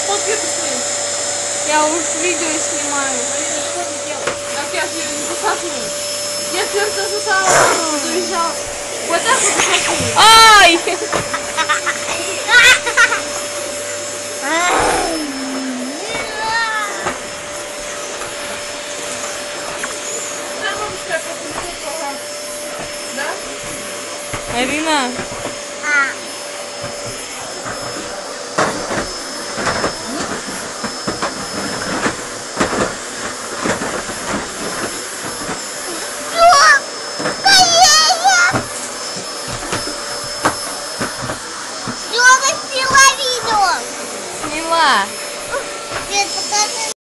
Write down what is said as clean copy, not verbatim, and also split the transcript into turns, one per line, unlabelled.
фотки быстрее.
Я уж видео снимаю.
Марина, что ты делаешь? Так я же не засасываю. Я первый засосала, завизжала. Вот так вот засасываю.
Ай!
Да, бабушка, я попробую программу. Да?
Арина. Сняла.
Свет, покажи.